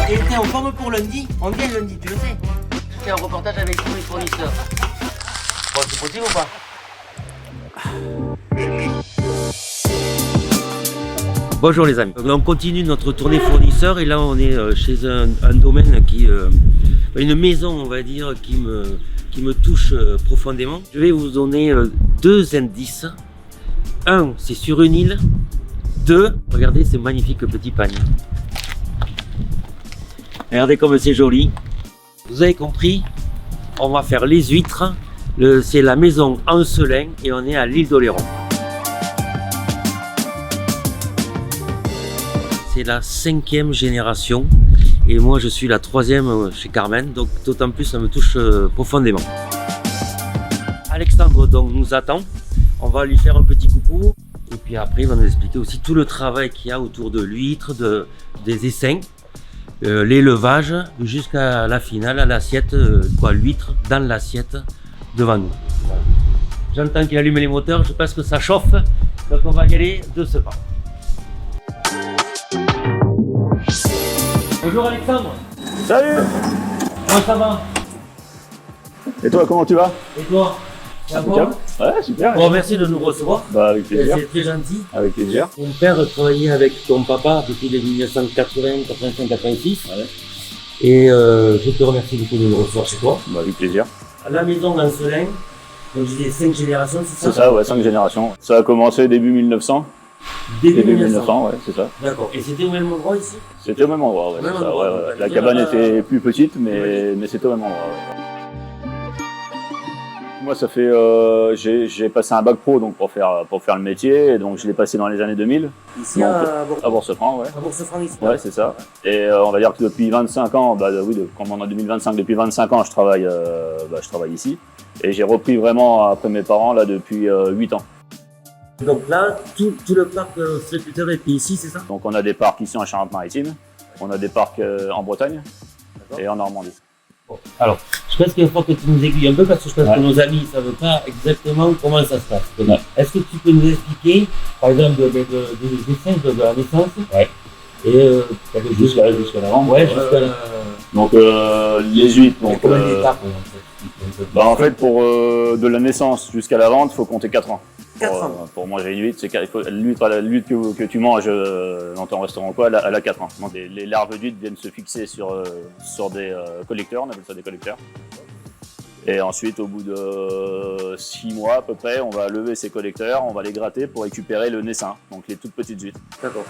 Et t'es en forme pour lundi? On vient lundi, tu le sais. Je fais un reportage avec tous les fournisseurs. Bon, c'est possible ou pas? Bonjour les amis, on continue notre tournée fournisseur et là on est chez un domaine qui, une maison on va dire qui me touche profondément. Je vais vous donner deux indices. Un, c'est sur une île. Deux, regardez ces magnifiques petits paniers. Regardez comme c'est joli. Vous avez compris, on va faire les huîtres. C'est la maison Ancelin et on est à l'île d'Oléron. C'est la 5e génération et moi je suis la 3e chez Carmen, donc d'autant plus ça me touche profondément. Alexandre donc nous attend, on va lui faire un petit coucou et puis après il va nous expliquer aussi tout le travail qu'il y a autour de l'huître, des essaims, l'élevage jusqu'à la finale, à l'assiette, l'huître dans l'assiette devant nous. Voilà. J'entends qu'il allume les moteurs, je pense que ça chauffe, donc on va y aller de ce pas. Bonjour Alexandre. Salut. Comment ça va? Et toi, comment tu vas? Et toi? Ça va? Ouais, super. Bon, merci de nous recevoir. Bah, avec plaisir. C'est très gentil. Avec plaisir. Mon père travaillait avec ton papa depuis les 1980, 85, 86. Ouais. Et je te remercie beaucoup de nous recevoir chez toi. Bah, avec plaisir. À la maison d'Ancelin, donc j'ai 5 générations, c'est ça? C'est ça, ouais, 5 générations. Ça a commencé début 1900. Début 1900, ouais, c'est ça. D'accord. Et c'était au même endroit ici? C'était au même endroit, ouais. Même ça, endroit. ouais. La cabane était plus petite, mais c'était au même endroit, ouais. Moi, ça fait, j'ai passé un bac pro donc pour faire le métier, et donc je l'ai passé dans les années 2000. Ici à Bourse-Franc, ouais. À Bourse-Franc ici. Ouais, c'est ça. Et on va dire que depuis 25 ans, comme on est en 2025, depuis 25 ans, je travaille ici. Et j'ai repris vraiment après mes parents là depuis 8 ans. Donc là, tout le parc Sépulteur est ici, c'est ça? Donc on a des parcs ici en Charente-Maritime, on a des parcs en Bretagne et en Normandie. Bon. Alors, je pense qu'il faut que tu nous aiguilles un peu parce que je pense que nos amis ne savent pas exactement comment ça se passe. Ouais. Est-ce que tu peux nous expliquer, par exemple, des dessins de la naissance? Ouais. Et jusqu'à la vente? Ouais, jusqu'à la... Donc les huîtres, donc... Combien d'étapes en fait, pour de la naissance jusqu'à la vente, il faut compter 4 ans. 4 ans. Pour manger une huître, l'huître que tu manges dans ton restaurant quoi, elle a 4 ans. Donc les larves d'huîtres viennent se fixer sur des collecteurs, on appelle ça des collecteurs. Et ensuite, au bout de 6 mois à peu près, on va lever ces collecteurs, on va les gratter pour récupérer le naissin, donc les toutes petites huîtres. D'accord.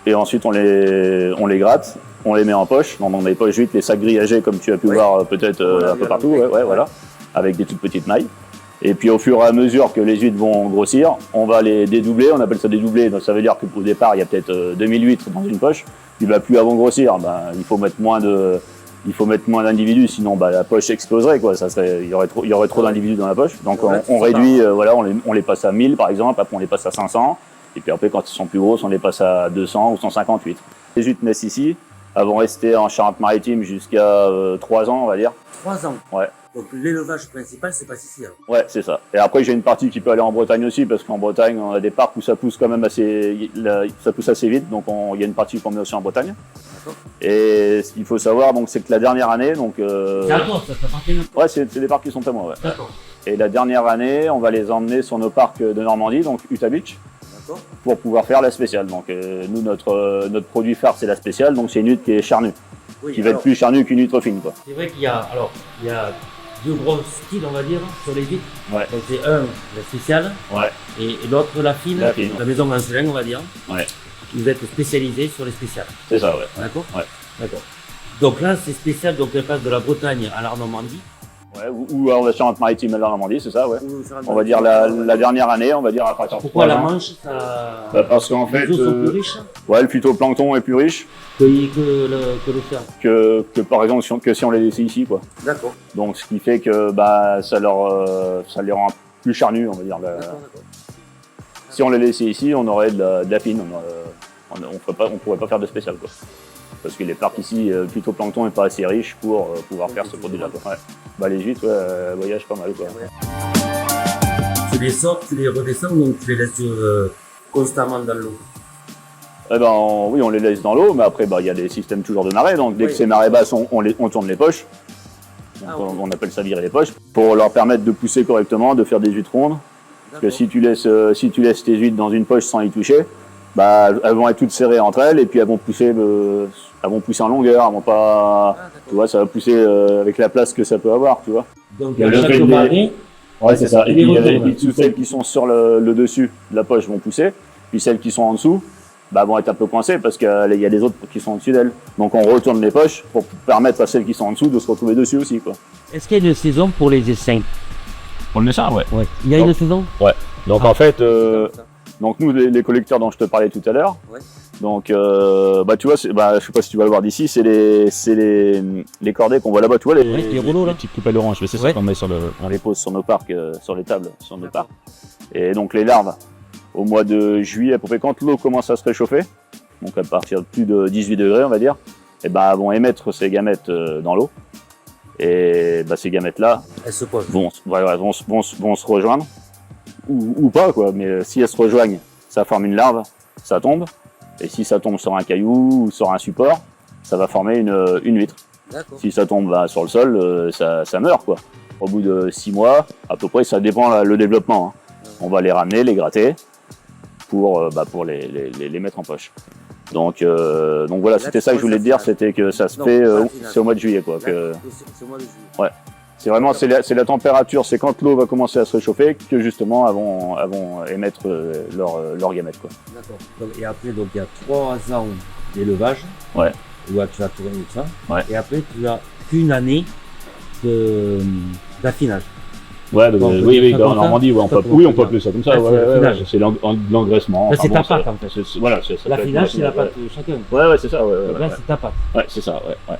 Et ensuite, on les gratte, on les met en poche, dans des poches d'huîtres, les sacs grillagés comme tu as pu voir peut-être un peu partout, voilà, avec des toutes petites mailles. Et puis au fur et à mesure que les huîtres vont grossir, on va les dédoubler, on appelle ça dédoubler, donc ça veut dire qu'au départ il y a peut-être 2000 huîtres dans une poche, puis plus elles vont grossir, il faut mettre moins d'individus, sinon la poche exploserait quoi, il y aurait trop d'individus dans la poche. Donc on réduit, on les passe à 1000 par exemple, après on les passe à 500, et puis après quand ils sont plus grosses, on les passe à 200 ou 150 huîtres. Les huîtres naissent ici, elles vont rester en Charente-Maritime jusqu'à 3 ans on va dire. 3 ans? Ouais. Donc l'élevage principal, c'est pas ici. Hein. Ouais, c'est ça. Et après, j'ai une partie qui peut aller en Bretagne aussi, parce qu'en Bretagne, on a des parcs où ça pousse quand même ça pousse assez vite. Donc il y a une partie qu'on met aussi en Bretagne. Et ce qu'il faut savoir, donc, c'est que la dernière année, donc. C'est à toi, ça t'appartient. Ouais, c'est des parcs qui sont à moi, ouais. D'accord. Et la dernière année, on va les emmener sur nos parcs de Normandie, donc Utah Beach, pour pouvoir faire la spéciale. Donc nous, notre produit phare, c'est la spéciale, donc c'est une huître qui est charnue, qui va être plus charnue qu'une huître fine, quoi. C'est vrai qu'il y a deux gros styles, on va dire, sur les huîtres. Ouais. Donc c'est un, la spéciale, ouais. Et l'autre, la fine, la maison Ancelin, on va dire. Ouais. Vous êtes spécialisé sur les spéciales. C'est ça, ouais. D'accord? Ouais. D'accord. Donc là, c'est spécial, donc elle passe de la Bretagne à la Normandie. Ouais, ou on va sur Charente-Maritime à la Normandie, c'est ça, ouais. On va dire la dernière année, on va dire après. Pourquoi la Manche, ça... parce qu'en fait... Les eaux sont plus riches? Ouais, le phytoplancton est plus riche. Que l'océan. Que par exemple si on les laissait ici, quoi. D'accord. Donc ce qui fait que ça les rend plus charnus, on va dire. D'accord. Si on les laissait ici, on aurait de la fine. On pourrait pas faire de spécial, quoi. Parce que les parcs ici, le phytoplancton n'est pas assez riche pour pouvoir faire ce produit-là. Ouais. Les huîtres, voyagent pas mal, quoi. Tu les sors, tu les redescends, donc tu les laisses constamment dans l'eau. Eh ben, oui, on les laisse dans l'eau, mais après, il y a des systèmes toujours de marée. Donc, dès que c'est marée basse, on tourne les poches. Donc, on appelle ça virer les poches, pour leur permettre de pousser correctement, de faire des huîtres rondes. Parce que si tu laisses tes huîtres dans une poche sans y toucher, elles vont être toutes serrées entre elles et puis elles vont pousser en longueur. Elles vont pas, tu vois, ça va pousser avec la place que ça peut avoir, tu vois. Donc, à chaque marée, ouais, c'est ça. Et puis, toutes celles qui sont sur le dessus de la poche vont pousser. Puis celles qui sont en dessous, vont être un peu coincées parce qu'il y a des autres qui sont au-dessus d'elles. Donc, on retourne les poches pour permettre à celles qui sont en dessous de se retrouver dessus aussi, quoi. Est-ce qu'il y a une saison pour les essaims? Pour le messin, ouais. Il y a une saison? Ouais. Donc en fait, donc nous, les collecteurs dont je te parlais tout à l'heure, donc tu vois, je sais pas si tu vas le voir d'ici, c'est les cordées qu'on voit là-bas, tu vois, les rouleaux là. Les petites coupelles orange, mais c'est ça qu'on met sur le. On les pose sur nos parcs, sur les tables, sur nos parcs. Et donc les larves, au mois de juillet, à peu près quand l'eau commence à se réchauffer, donc à partir de plus de 18 degrés, on va dire, et vont émettre ces gamètes dans l'eau. Et ces gamètes-là vont se rejoindre, ou pas, quoi. Mais si elles se rejoignent, ça forme une larve, ça tombe. Et si ça tombe sur un caillou ou sur un support, ça va former une huître. Si ça tombe sur le sol, ça meurt, quoi. Au bout de 6 mois, à peu près, ça dépend le développement. Hein. On va les ramener, les gratter, pour les mettre en poche. Donc voilà, c'était ça que je voulais te dire, c'était que ça se fait, c'est au mois de juillet, quoi. C'est au mois de juillet. Ouais. C'est vraiment, c'est la température, c'est quand l'eau va commencer à se réchauffer que justement elles vont émettre leur gamète, quoi. D'accord. Et après, donc il y a 3 ans d'élevage. Ouais. Où tu vas tourner ça. Ouais. Et après, tu as une année d'affinage. Ouais, oui, en Normandie, on peut appeler ça comme ça. C'est l'engraissement. C'est ta pâte, en fait. Voilà, l'affinage, c'est la pâte de chacun. Ouais, c'est ça. Donc là, c'est ta pâte. Ouais, c'est ça, ouais.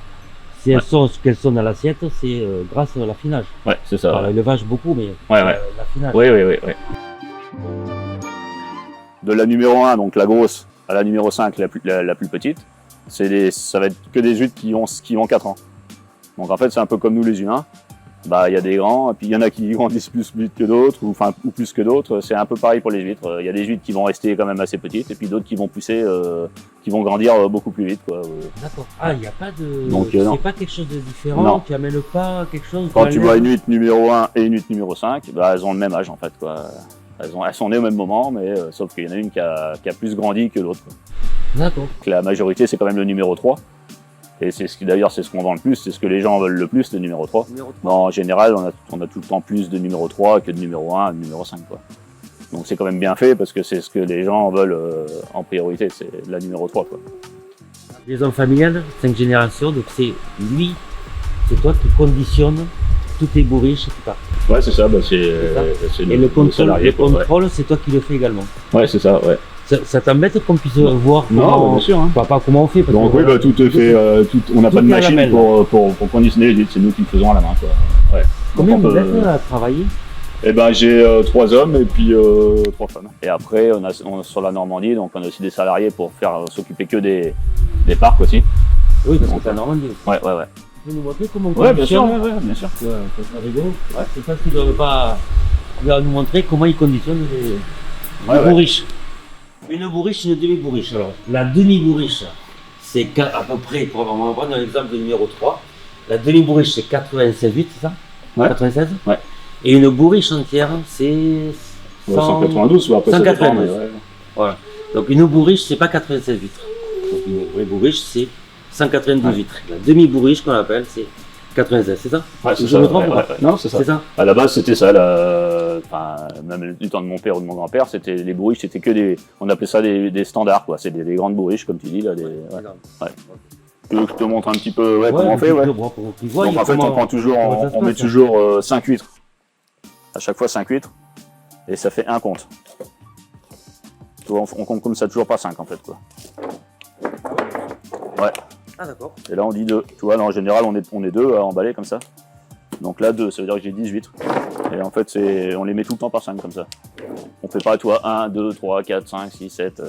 Si elles sont ce qu'elles sont dans l'assiette, c'est grâce à l'affinage. Ouais, c'est ça. Par l'élevage, beaucoup, mais l'affinage. Oui. De la numéro 1, donc la grosse, à la numéro 5, la plus petite, ça va être que des huîtres qui ont 4 ans. Donc en fait, c'est un peu comme nous les humains. Il y a des grands, et puis il y en a qui grandissent plus vite que d'autres, ou plus que d'autres. C'est un peu pareil pour les huîtres. Il y a des huîtres qui vont rester quand même assez petites, et puis d'autres qui vont pousser, qui vont grandir beaucoup plus vite, quoi. D'accord. Ah, il n'y a pas de. Donc, c'est pas quelque chose de différent. Non. Tu amènes pas quelque chose. Quand tu vois une huître numéro 1 et une huître numéro 5, elles ont le même âge, en fait, quoi. Elles sont nées au même moment, mais sauf qu'il y en a une qui a plus grandi que l'autre. D'accord. La majorité, c'est quand même le numéro 3. Et c'est d'ailleurs c'est ce qu'on vend le plus, c'est ce que les gens veulent le plus, le numéro 3. En général, on a tout le temps plus de numéro 3 que de numéro 1 et de numéro 5, quoi. Donc c'est quand même bien fait parce que c'est ce que les gens veulent en priorité, c'est la numéro 3, quoi. Liaison familiale, 5 générations, donc c'est toi qui conditionne tous tes bourriches qui partent. Ouais, c'est ça, c'est et le contrôle, c'est toi qui le fais également. Ouais, c'est ça, ouais. Ça t'embête qu'on puisse voir comment, bien sûr, hein. Pas comment on fait parce donc que, tout est fait, on n'a pas de machine pour conditionner les huîtres, c'est nous qui le faisons à la main, quoi. Ouais. Combien vous êtes à travailler? J'ai 3 hommes et puis 3 femmes. Et après, on a sur la Normandie, donc on a aussi des salariés pour s'occuper que des parcs aussi. Oui, parce que c'est la Normandie. Ouais. Tu peux nous montrer comment on conditionne? Bien sûr. C'est rigolo. Ouais. C'est parce qu'ils ne doivent pas nous montrer comment ils conditionnent les bourriches. Une bourriche, une demi-bourriche. Alors, la demi-bourriche, c'est à peu près, on va prendre un exemple de numéro 3. La demi-bourriche, c'est 96 huîtres, c'est ça? Ouais. 96? Ouais. Et une bourriche entière, c'est 192, après 192. Voilà. Donc une bourriche, c'est pas 96 huîtres. Donc une vraie bourriche, c'est 192 huîtres. La demi-bourriche qu'on appelle, c'est 96, c'est ça? Ouais, c'est ça. Non, c'est ça. C'est ça. À la base, c'était ça. Même du temps de mon père ou de mon grand-père, les bourriches, c'était que on appelait ça des standards, quoi. C'est des grandes bourriches, comme tu dis, là. Tu veux que je te montre un petit peu comment on fait? Donc en fait, on met toujours 5 huîtres. À chaque fois 5 huîtres. Et ça fait un compte. Tu vois, on compte comme ça, toujours pas 5 en fait, quoi. Ouais. Ah d'accord. Et là on dit 2. Tu vois, là, en général on est 2 à emballer comme ça. Donc là 2, ça veut dire que j'ai 10 huîtres. Et en fait on les met tout le temps par 5 comme ça. On fait pas, tu vois, 1, 2, 3, 4, 5, 6, 7.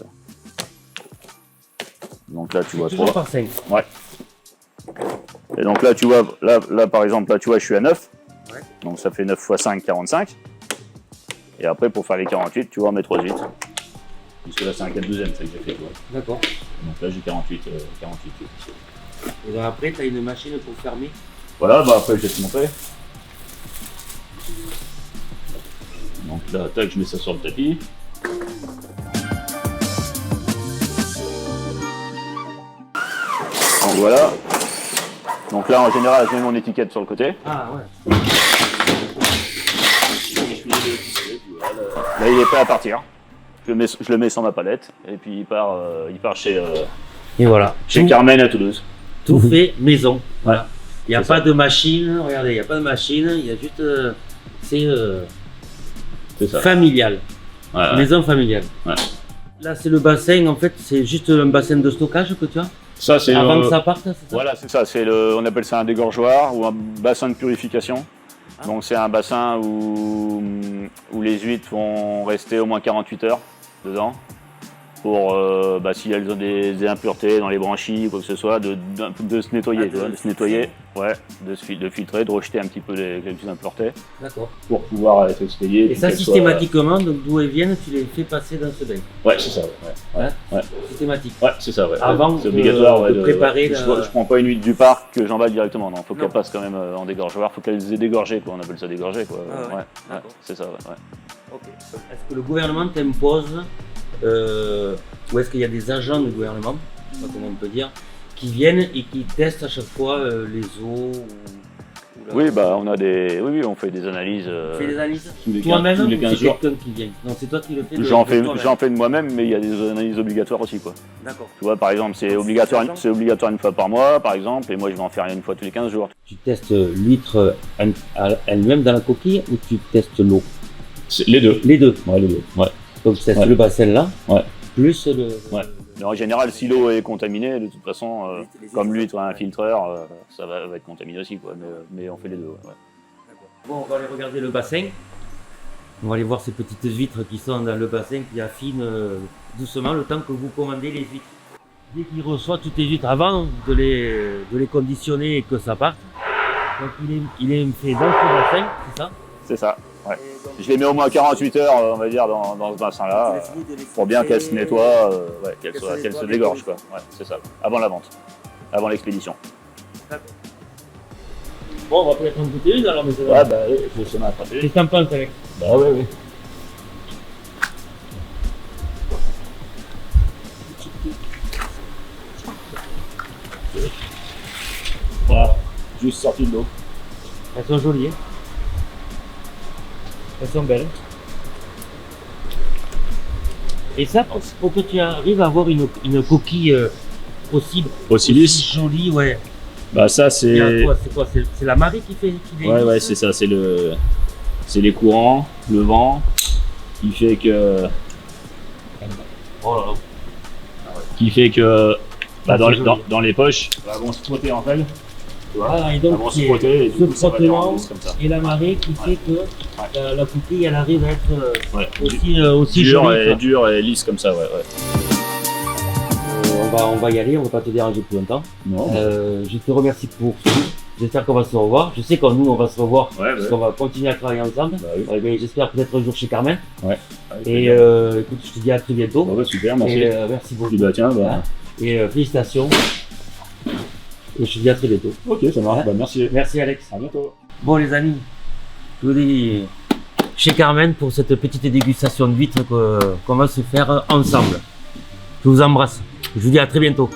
Donc là tu vois 3. Par 5. Ouais. Et donc là tu vois, là par exemple, là tu vois je suis à 9. Ouais. Donc ça fait 9 x 5, 45. Et après pour faire les 48, tu vois on met 3 huîtres. Puisque là, c'est un 4/2, ça que j'ai fait. D'accord. Donc là, j'ai 48 litres. Et donc après, tu as une machine pour fermer. Voilà, bah après, je vais te montrer. Donc là, tac, je mets ça sur le tapis. Donc voilà. Donc là, en général, je mets mon étiquette sur le côté. Ah ouais. Là, il est prêt à partir. Je le mets sur ma palette et puis il part chez Et voilà. Carmen à Toulouse. Tout fait maison. Ouais. Il n'y a C'est pas ça. de machine, regardez, il n'y a pas de machine, il y a juste. C'est ça. Familial. Ouais. Maison familiale. Ouais. Là, c'est le bassin, en fait, c'est juste un bassin de stockage que tu as Ça, c'est avant que ça parte, c'est ça? Voilà, c'est ça. On appelle ça un dégorgeoir ou un bassin de purification. Ah. Donc c'est un bassin où les huîtres vont rester au moins 48 heures dedans pour, si elles ont des impuretés dans les branchies ou quoi que ce soit, de se nettoyer, tu vois, de se nettoyer, ouais, de filtrer, de rejeter un petit peu les quelques impuretés D'accord. pour pouvoir être expédiées. Et ça, systématiquement, donc d'où elles viennent, tu les fais passer dans ce bain. Ouais, c'est ça. Ouais. Hein? Systématique. Ouais, c'est ça. Ouais. Avant c'est obligatoire de préparer la- Je prends pas une huître du parc que j'emballe directement. Non, faut qu'elle passe quand même en dégorgeoir. Faut qu'elle aient dégorgé, quoi. On appelle ça dégorgé, quoi. Ah ouais. Ouais, D'accord. c'est ça. Ouais. Ok. Est-ce que le gouvernement t'impose, ou est-ce qu'il y a des agents du gouvernement, je sais pas comment on peut dire, qui viennent et qui testent à chaque fois les eaux ou la- Oui, bah on a on fait des analyses. Tu fais des analyses tous les toi-même 15 ou c'est jours. quelqu'un qui vient? Non, c'est toi qui le fais. J'en toi-même. fais de moi-même, mais il y a des analyses obligatoires aussi, quoi. D'accord. Tu vois, par exemple, c'est obligatoire une fois par mois, par exemple, et moi je vais en faire une fois tous les 15 jours. Tu testes l'huître elle-même dans la coquille ou tu testes l'eau? Les deux. Les deux. Ouais, les deux. Ouais. Donc tu testes Ouais. le bassin là, Ouais. plus le. Ouais. Mais en général, si l'eau est contaminée, de toute façon, comme l'huître a un filtreur, ça va être contaminé aussi, quoi. Mais on fait les deux. Ouais. Bon, on va aller regarder le bassin. On va aller voir ces petites huîtres qui sont dans le bassin qui affinent doucement le temps que vous commandez les huîtres. Dès qu'il reçoit toutes les huîtres avant de les conditionner et que ça parte, donc il est fait dans ce bassin, c'est ça? C'est ça. Ouais. Je les mets au moins 48 heures, on va dire, dans ce bassin-là, pour bien qu'elles se nettoient, qu'elles se dégorgent, quoi. Ouais, c'est ça. Avant la vente, avant l'expédition. Bon, on va peut-être en goûter une alors, mais c'est Ouais, bah oui, je vais essayer d'attraper. Qu'est-ce que t'en penses avec? Bah ouais, oui. Voilà, juste sorti de l'eau. Elles sont jolies, hein? Elles sont belles. Et ça, pour que tu arrives à avoir une coquille possible, Aussi lisse. jolie, ouais. Bah ça Il y a c'est. quoi, c'est quoi? C'est la marée qui les Ouais, lisse? c'est ça. C'est les courants, le vent, qui fait que. Oh là là. Bah, c'est joli. dans les poches, elles vont se frotter en fait. Tu vois, Ah, et elles donc vont se c'est frotter et ce du coup ça va les frottement rendre lisses comme ça. et la marée qui fait que la coquille elle arrive à être Ouais. aussi Dur jolie. quoi. dur et lisse comme ça, ouais. On va y aller, on va pas te déranger plus longtemps. Non. Je te remercie pour tout. J'espère qu'on va se revoir. Je sais qu'on on va se revoir Ouais, parce qu'on va continuer à travailler ensemble. Bah oui. Ben, j'espère peut-être un jour chez Carmen. Ouais. Et écoute, je te dis à très bientôt. Bah ouais, super, merci. Et merci beaucoup. Puis bah tiens, bah. Et félicitations. Et je te dis à très bientôt. Ok, ça marche. Ouais. Bah merci. Merci Alex. À bientôt. Bon les amis, je vous dis chez Carmen pour cette petite dégustation d'huîtres qu'on va se faire ensemble. Je vous embrasse. Je vous dis à très bientôt.